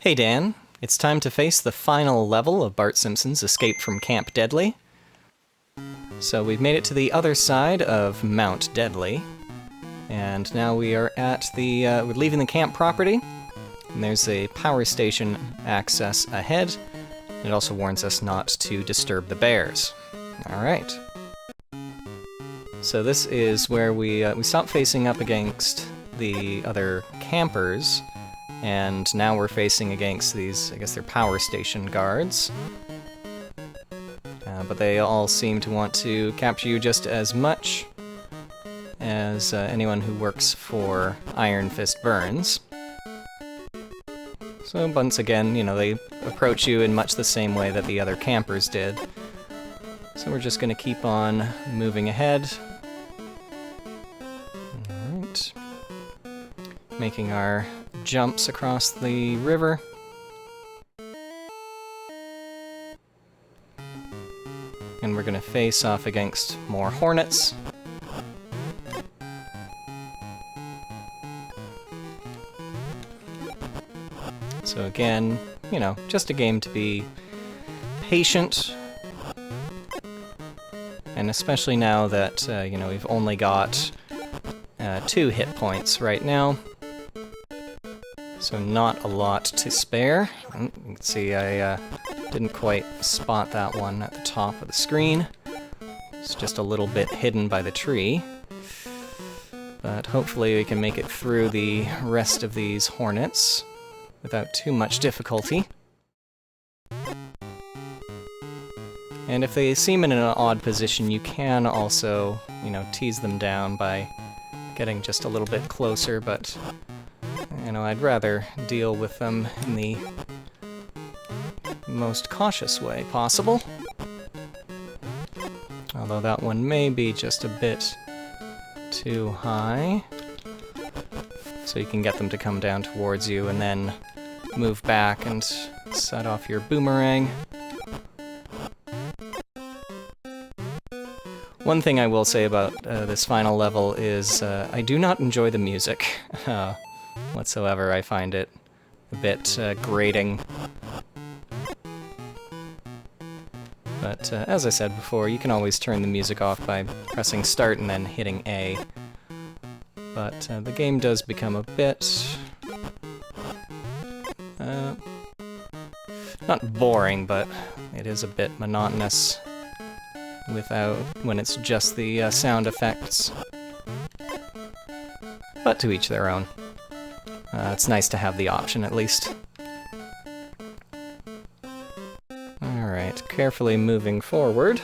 Hey Dan, it's time to face the final level of Bart Simpson's Escape from Camp Deadly. So we've made it to the other side of Mount Deadly, and now we are at we're leaving the camp property, and there's a power station access ahead. It also warns us not to disturb the bears. Alright. So this is where we stopped facing up against the other campers, and now we're facing against these, I guess they're power station guards. But they all seem to want to capture you just as much as anyone who works for Ironfist Burns. So once again, they approach you in much the same way that the other campers did. So we're just going to keep on moving ahead. Alright. Making our jumps across the river. And we're going to face off against more hornets. So again, just a game to be patient. And especially now that, we've only got 2 hit points right now. So not a lot to spare. You can see I didn't quite spot that one at the top of the screen. It's just a little bit hidden by the tree. But hopefully we can make it through the rest of these hornets without too much difficulty. And if they seem in an odd position, you can also, tease them down by getting just a little bit closer, but I'd rather deal with them in the most cautious way possible. Although that one may be just a bit too high. So you can get them to come down towards you and then move back and set off your boomerang. One thing I will say about this final level is I do not enjoy the music whatsoever. I find it a bit grating. But as I said before, you can always turn the music off by pressing start and then hitting A. But the game does become a bit not boring, but it is a bit monotonous when it's just the sound effects. But to each their own. It's nice to have the option, at least. Alright, carefully moving forward.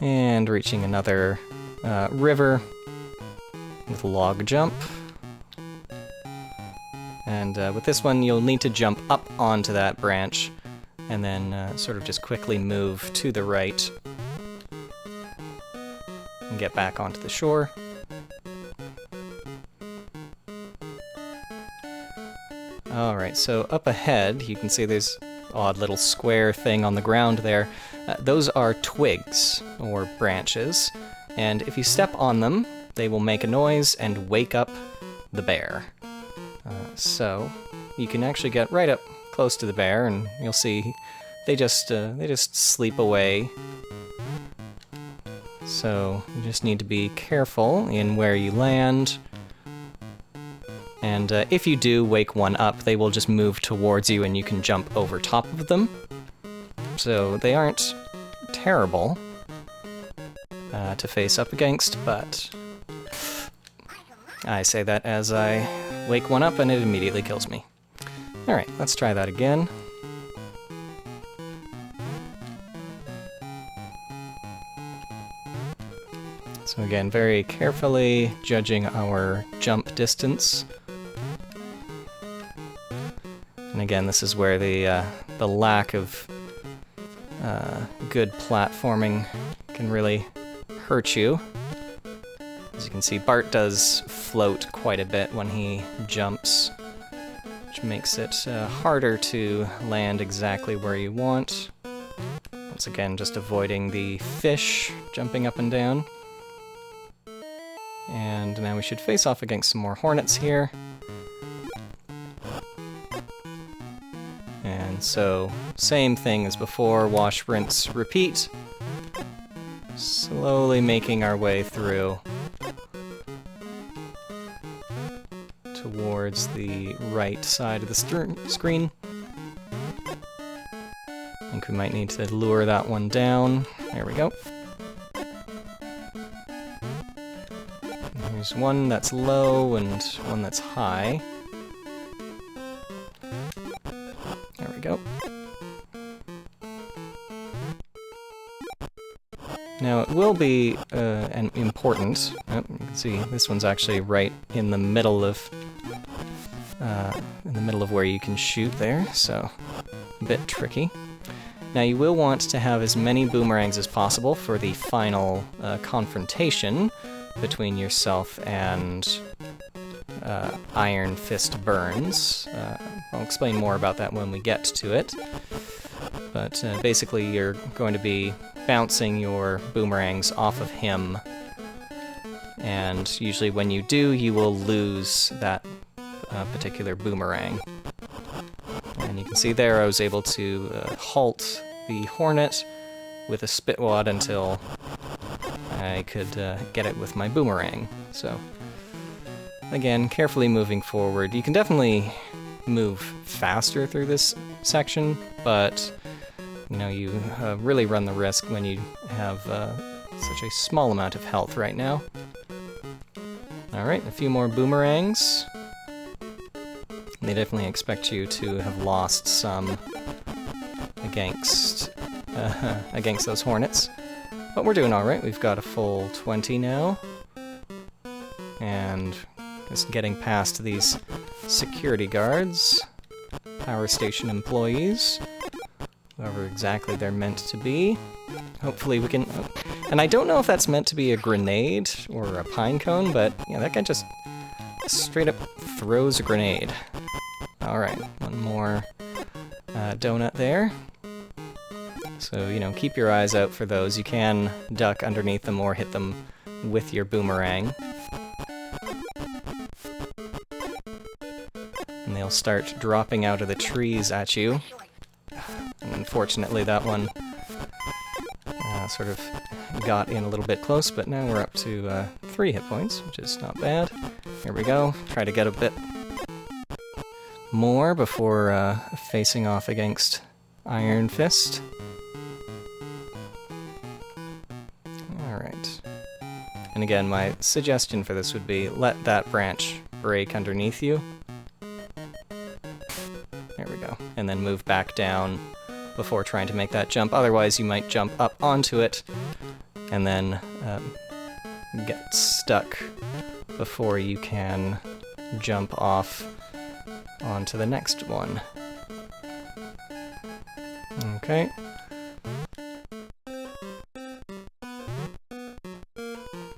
And reaching another river with a log jump. And with this one, you'll need to jump up onto that branch and then sort of just quickly move to the right and get back onto the shore. Alright, so up ahead, you can see there's an odd little square thing on the ground there. Those are twigs, or branches, and if you step on them, they will make a noise and wake up the bear. So you can actually get right up close to the bear, and you'll see they just sleep away. So you just need to be careful in where you land. And if you do wake one up, they will just move towards you and you can jump over top of them. So they aren't terrible to face up against, but I say that as I wake one up and it immediately kills me. Alright, let's try that again. So again, very carefully judging our jump distance. And again, this is where the lack of good platforming can really hurt you. As you can see, Bart does float quite a bit when he jumps, which makes it harder to land exactly where you want. Once again, just avoiding the fish jumping up and down. And now we should face off against some more hornets here. And so, same thing as before, wash, rinse, repeat. Slowly making our way through towards the right side of the screen. I think we might need to lure that one down. There we go. There's one that's low and one that's high. There we go. Now it will be important. Oh, you can see this one's actually right in the middle of where you can shoot there, so a bit tricky. Now you will want to have as many boomerangs as possible for the final confrontation between yourself and Ironfist Burns. I'll explain more about that when we get to it. But basically you're going to be bouncing your boomerangs off of him, and usually when you do, you will lose that particular boomerang. And you can see there I was able to halt the hornet with a spitwad until I could get it with my boomerang. So again, carefully moving forward. You can definitely move faster through this section, but you know, you really run the risk when you have such a small amount of health right now. Alright, a few more boomerangs. They definitely expect you to have lost some against those hornets. But we're doing alright, we've got a full 20 now. And just getting past these security guards, power station employees, whoever exactly they're meant to be. Hopefully we can... Oh, and I don't know if that's meant to be a grenade or a pine cone, but yeah, that guy just straight up throws a grenade. Alright, one more donut there. So, you know, keep your eyes out for those. You can duck underneath them or hit them with your boomerang. And they'll start dropping out of the trees at you. And unfortunately that one sort of got in a little bit close, but now we're up to 3 hit points, which is not bad. Here we go. Try to get a bit more before facing off against Ironfist. Alright. And again, my suggestion for this would be let that branch break underneath you. There we go. And then move back down before trying to make that jump. Otherwise, you might jump up onto it and then get stuck before you can jump off onto the next one. Okay.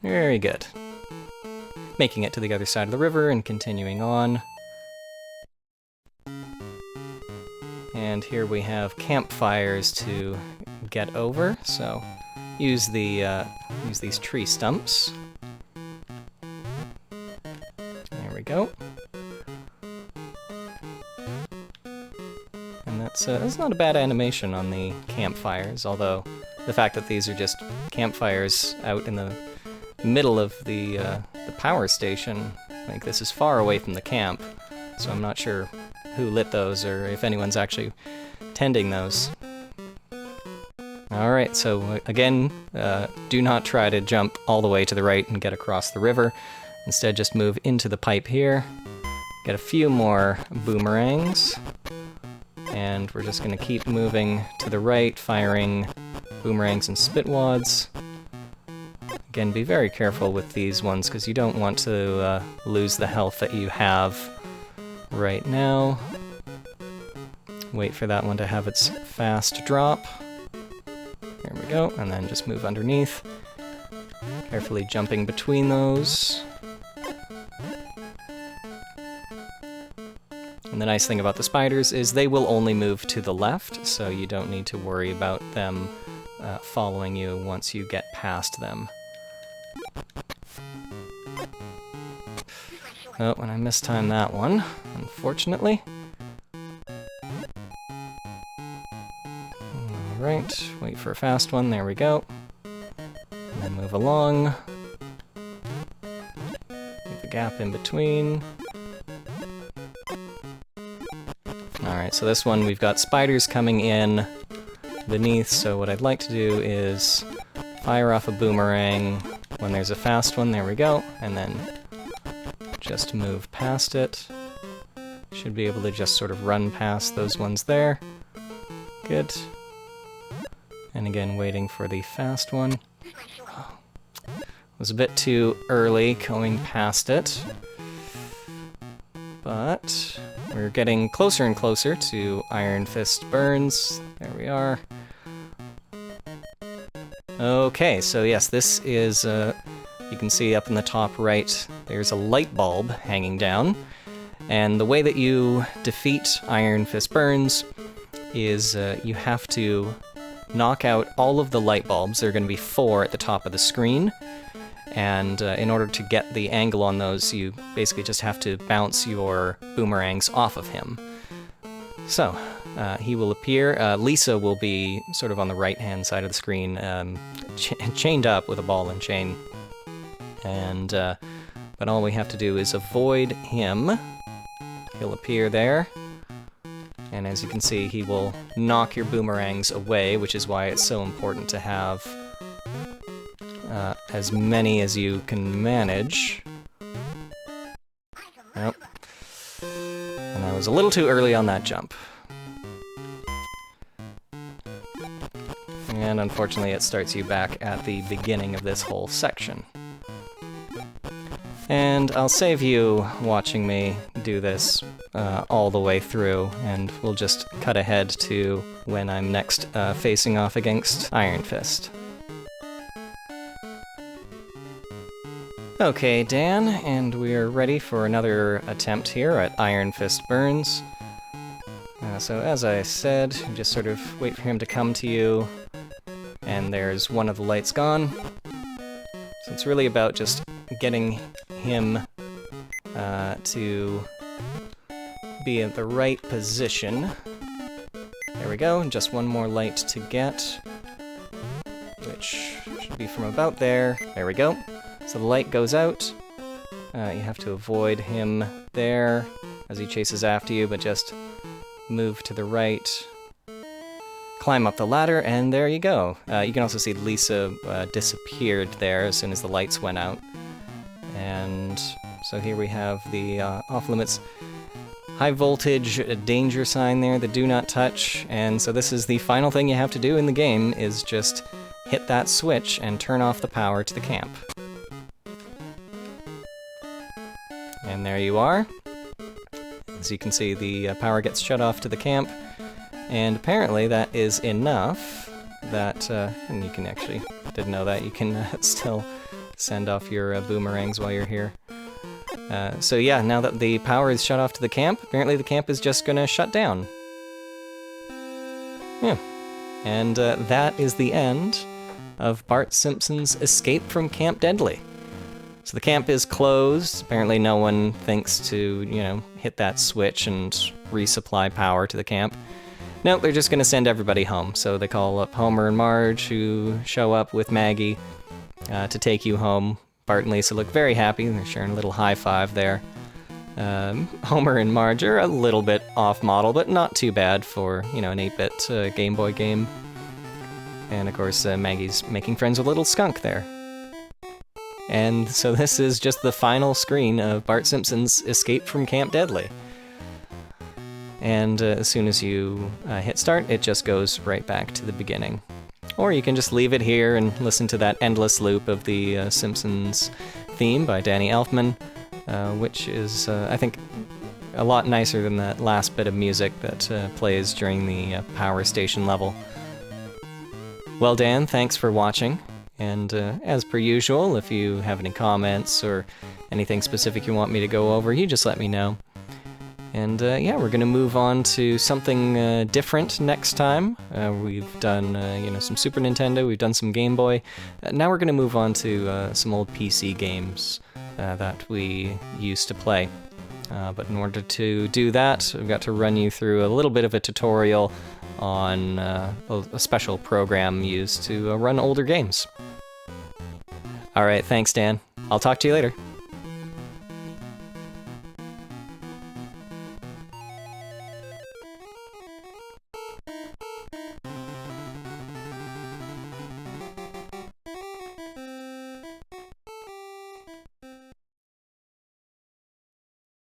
Very good. Making it to the other side of the river and continuing on. And here we have campfires to get over, so use these tree stumps. There we go. And that's not a bad animation on the campfires, although the fact that these are just campfires out in the middle of the power station, like this is far away from the camp, so I'm not sure who lit those or if anyone's actually tending those. Alright, so again, do not try to jump all the way to the right and get across the river. Instead, just move into the pipe here, get a few more boomerangs, and we're just going to keep moving to the right, firing boomerangs and spitwads. Again, be very careful with these ones, because you don't want to lose the health that you have right now. Wait for that one to have its fast drop. There we go, and then just move underneath. Carefully jumping between those. And the nice thing about the spiders is they will only move to the left, so you don't need to worry about them following you once you get past them. Oh, and I mistimed that one, unfortunately. Alright, wait for a fast one, there we go. And then move along. Leave the gap in between. Alright, so this one we've got spiders coming in beneath, so what I'd like to do is fire off a boomerang when there's a fast one, there we go, and then just move past it. Should be able to just sort of run past those ones there. Good. And again, waiting for the fast one. Oh, was a bit too early going past it, but we're getting closer and closer to Ironfist Burns. There we are. Okay, so yes, this is, you can see up in the top right, there's a light bulb hanging down. And the way that you defeat Ironfist Burns is you have to knock out all of the light bulbs. There are going to be 4 at the top of the screen. And in order to get the angle on those, you basically just have to bounce your boomerangs off of him. So, he will appear. Lisa will be sort of on the right-hand side of the screen, chained up with a ball and chain. And, but all we have to do is avoid him. He'll appear there. And as you can see, he will knock your boomerangs away, which is why it's so important to have as many as you can manage. Nope. And I was a little too early on that jump. And unfortunately it starts you back at the beginning of this whole section. And I'll save you watching me do this all the way through, and we'll just cut ahead to when I'm next facing off against Ironfist. Okay, Dan, and we're ready for another attempt here at Ironfist Burns. So as I said, just sort of wait for him to come to you, and there's one of the lights gone. So it's really about just getting him to be in the right position. There we go, just one more light to get, which should be from about there. There we go. So the light goes out. You have to avoid him there as he chases after you, but just move to the right. Climb up the ladder, and there you go. You can also see Lisa disappeared there as soon as the lights went out. And so here we have the off-limits high voltage danger sign there, the do not touch, and so this is the final thing you have to do in the game, is just hit that switch and turn off the power to the camp. And there you are. As you can see, the power gets shut off to the camp, and apparently that is enough that, and you can actually, didn't know that, you can still send off your boomerangs while you're here. So yeah, now that the power is shut off to the camp, apparently the camp is just gonna shut down. Yeah. And that is the end of Bart Simpson's Escape from Camp Deadly. So the camp is closed. Apparently no one thinks to, hit that switch and resupply power to the camp. No, they're just gonna send everybody home. So they call up Homer and Marge, who show up with Maggie to take you home. Bart and Lisa look very happy. They're sharing a little high five there. Homer and Marge are a little bit off model, but not too bad for, an 8-bit Game Boy game. And of course, Maggie's making friends with little Skunk there. And so this is just the final screen of Bart Simpson's Escape from Camp Deadly. And as soon as you hit start, it just goes right back to the beginning. Or you can just leave it here and listen to that endless loop of the Simpsons theme by Danny Elfman, which is, I think, a lot nicer than that last bit of music that plays during the power station level. Well, Dan, thanks for watching. And as per usual, if you have any comments or anything specific you want me to go over, you just let me know. And yeah, we're gonna move on to something different next time. We've done, some Super Nintendo, we've done some Game Boy. Now we're gonna move on to some old PC games that we used to play. But in order to do that, I've got to run you through a little bit of a tutorial on a special program used to run older games. Alright, thanks Dan. I'll talk to you later.